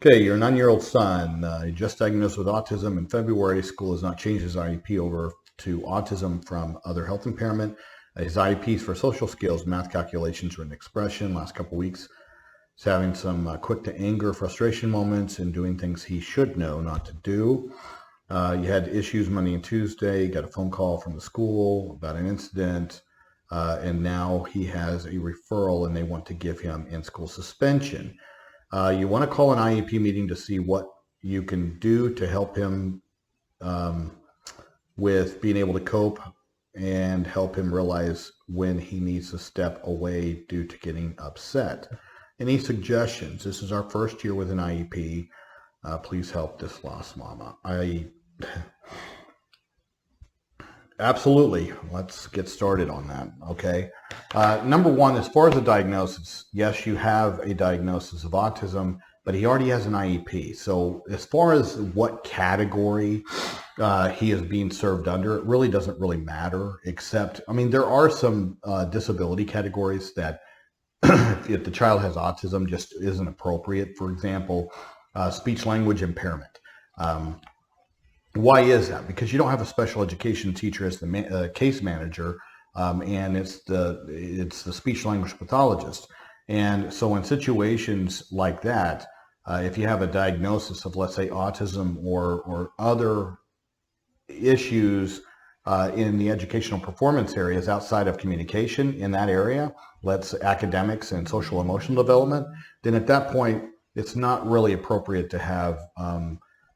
Okay, your 9-year-old son, just diagnosed with autism in February. School has not changed his IEP over to autism from other health impairment. His IEPs for social skills, math calculations, written expression. Last couple weeks, he's having some quick to anger, frustration moments and doing things he should know not to do. You had issues Monday and Tuesday, got a phone call from the school about an incident, and now he has a referral and they want to give him in-school suspension. You want to call an IEP meeting to see what you can do to help him with being able to cope and help him realize when he needs to step away due to getting upset. Any suggestions? This is our first year with an IEP. Please help this lost mama. Absolutely. Let's get started on that. Okay. Number one, as far as the diagnosis, yes, you have a diagnosis of autism, but he already has an IEP. So as far as what category he is being served under, it really doesn't really matter, except, I mean, there are some disability categories that if the child has autism just isn't appropriate. For example, speech language impairment. Why is that? Because you don't have a special education teacher as the case manager, and it's the speech language pathologist. And so in situations like that, if you have a diagnosis of, let's say, autism or other issues in the educational performance areas outside of communication in that area, let's academics and social emotional development, then at that point, it's not really appropriate to have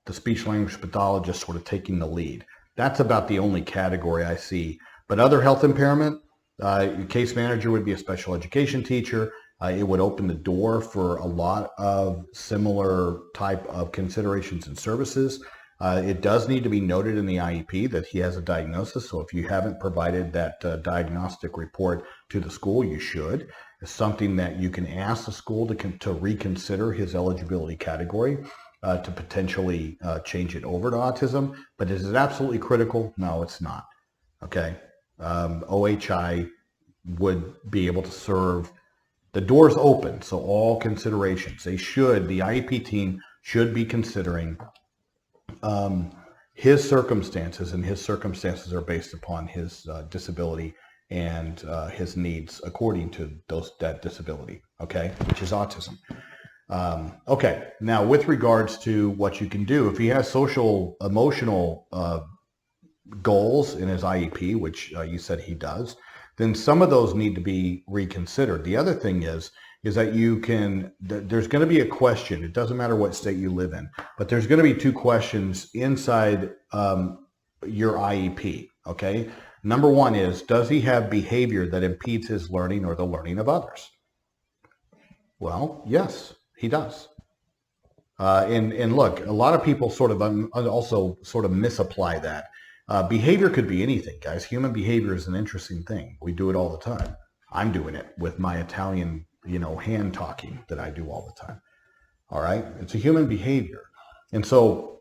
the speech language pathologist sort of taking the lead. That's about the only category I see. But other health impairment, your case manager would be a special education teacher. It would open the door for a lot of similar type of considerations and services. It does need to be noted in the IEP that he has a diagnosis. So if you haven't provided that diagnostic report to the school, you should. It's something that you can ask the school to reconsider his eligibility category. To potentially change it over to autism, but is it absolutely critical? No, it's not. Okay, OHI would be able to serve. The door's open, so all considerations. The IEP team should be considering his circumstances, and his circumstances are based upon his disability and his needs according to that disability. Okay, which is autism. Okay, now with regards to what you can do, if he has social emotional goals in his IEP, which you said he does, then some of those need to be reconsidered. The other thing is that there's going to be a question. It doesn't matter what state you live in, but there's going to be two questions inside your IEP, okay? Number one is, does he have behavior that impedes his learning or the learning of others? Well, yes. He does. And look, a lot of people sort of also sort of misapply that. Behavior could be anything, guys. Human behavior is an interesting thing. We do it all the time. I'm doing it with my Italian, hand talking that I do all the time. All right. It's a human behavior. And so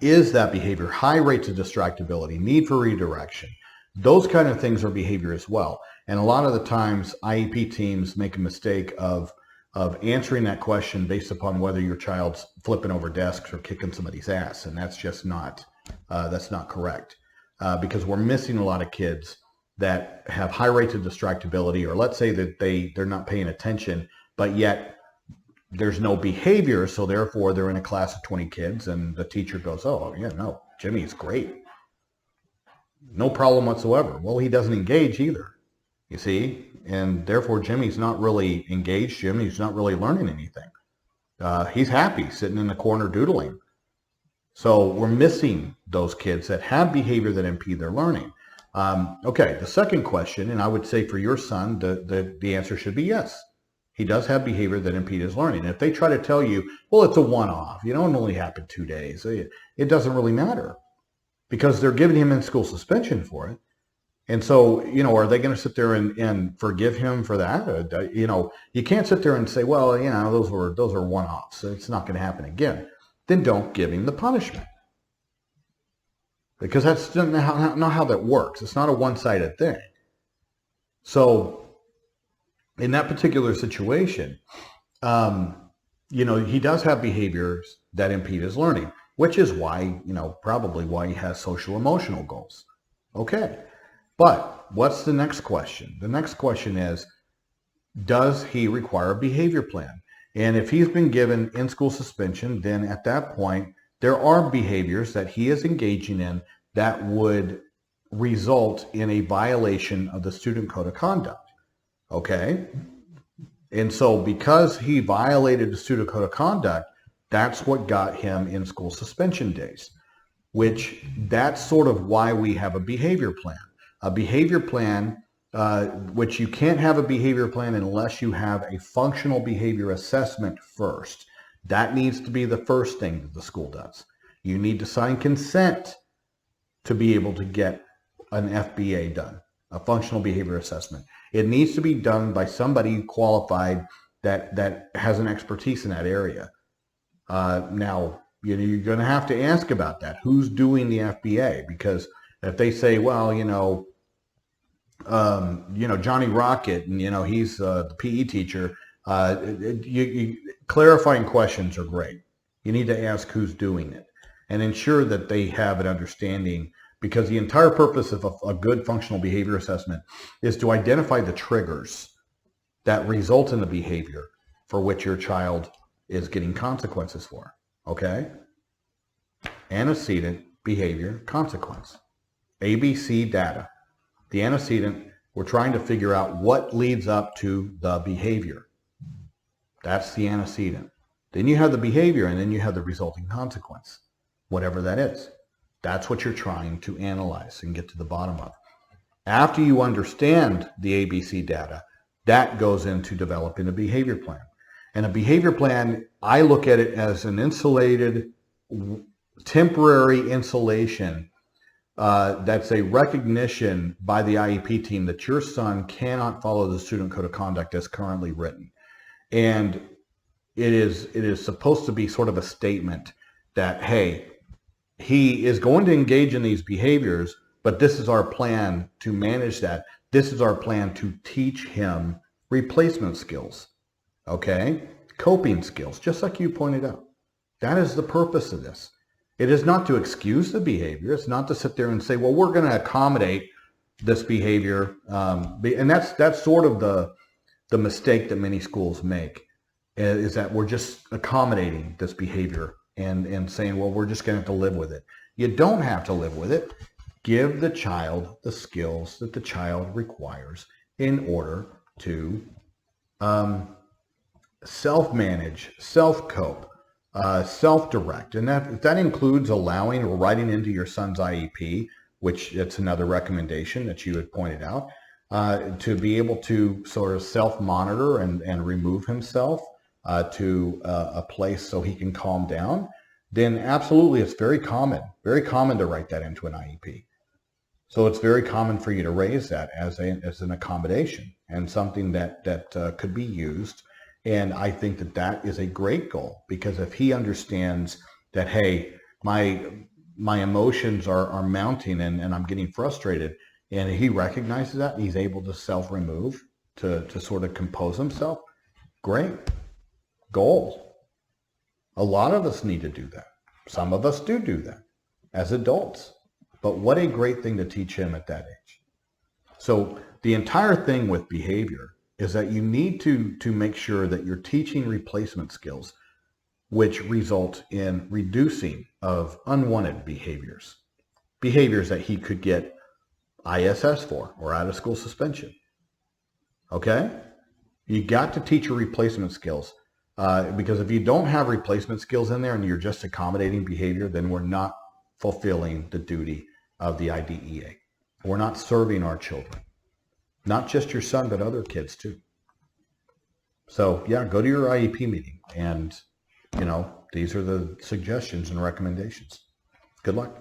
is that behavior high rates of distractibility, need for redirection? Those kind of things are behavior as well. And a lot of the times IEP teams make a mistake of answering that question based upon whether your child's flipping over desks or kicking somebody's ass. And that's just not correct, because we're missing a lot of kids that have high rates of distractibility, or let's say that they're not paying attention, but yet there's no behavior. So therefore they're in a class of 20 kids and the teacher goes, oh yeah, no, Jimmy's great. No problem whatsoever. Well, he doesn't engage either. You see, and therefore Jimmy's not really engaged. Jimmy's not really learning anything. He's happy sitting in the corner doodling. So we're missing those kids that have behavior that impede their learning. Okay, the second question, and I would say for your son, the answer should be yes. He does have behavior that impede his learning. And if they try to tell you, well, it's a one-off, it only happened 2 days, it doesn't really matter, because they're giving him in-school suspension for it. And so, are they going to sit there and forgive him for that? You can't sit there and say, well, those were one-offs. It's not going to happen again. Then don't give him the punishment, because that's not how that works. It's not a one-sided thing. So in that particular situation, he does have behaviors that impede his learning, which is why, probably why he has social emotional goals. Okay. But what's the next question? The next question is, does he require a behavior plan? And if he's been given in-school suspension, then at that point, there are behaviors that he is engaging in that would result in a violation of the student code of conduct. Okay? And so because he violated the student code of conduct, that's what got him in-school suspension days, which that's sort of why we have a behavior plan. A behavior plan, which you can't have a behavior plan unless you have a functional behavior assessment first. That needs to be the first thing that the school does. You need to sign consent to be able to get an FBA done, a functional behavior assessment. It needs to be done by somebody qualified that has an expertise in that area. Now, you're going to have to ask about that. Who's doing the FBA? Because if they say, well, Johnny Rocket, and he's the PE teacher, clarifying questions are great. You need to ask who's doing it and ensure that they have an understanding, because the entire purpose of a good functional behavior assessment is to identify the triggers that result in the behavior for which your child is getting consequences for. Okay? Antecedent, behavior, consequence. ABC data. The antecedent, we're trying to figure out what leads up to the behavior. That's the antecedent. Then you have the behavior, and then you have the resulting consequence, whatever that is. That's what you're trying to analyze and get to the bottom of. After you understand the ABC data, that goes into developing a behavior plan. And a behavior plan, I look at it as an insulated, temporary insulation that's a recognition by the IEP team that your son cannot follow the student code of conduct as currently written. And it is supposed to be sort of a statement that, hey, he is going to engage in these behaviors, but this is our plan to manage that. This is our plan to teach him replacement skills, okay? Coping skills, just like you pointed out. That is the purpose of this. It is not to excuse the behavior. It's not to sit there and say, well, we're going to accommodate this behavior. And that's sort of the mistake that many schools make, is that we're just accommodating this behavior and saying, well, we're just going to have to live with it. You don't have to live with it. Give the child the skills that the child requires in order to self-manage, self-cope, self-direct. And that includes allowing or writing into your son's IEP, which it's another recommendation that you had pointed out, to be able to sort of self-monitor and remove himself to a place so he can calm down, then absolutely it's very common to write that into an IEP. So it's very common for you to raise that as an accommodation and something that could be used. And I think that is a great goal, because if he understands that, hey, my emotions are mounting and I'm getting frustrated, and he recognizes that and he's able to self-remove to sort of compose himself, great. Goal. A lot of us need to do that. Some of us do that as adults. But what a great thing to teach him at that age. So the entire thing with behavior is that you need to make sure that you're teaching replacement skills, which result in reducing of unwanted behaviors that he could get ISS for, or out of school suspension. Okay? You got to teach your replacement skills. Because if you don't have replacement skills in there and you're just accommodating behavior, then we're not fulfilling the duty of the IDEA. We're not serving our children. Not just your son, but other kids too. So yeah, go to your IEP meeting, and these are the suggestions and recommendations. Good luck.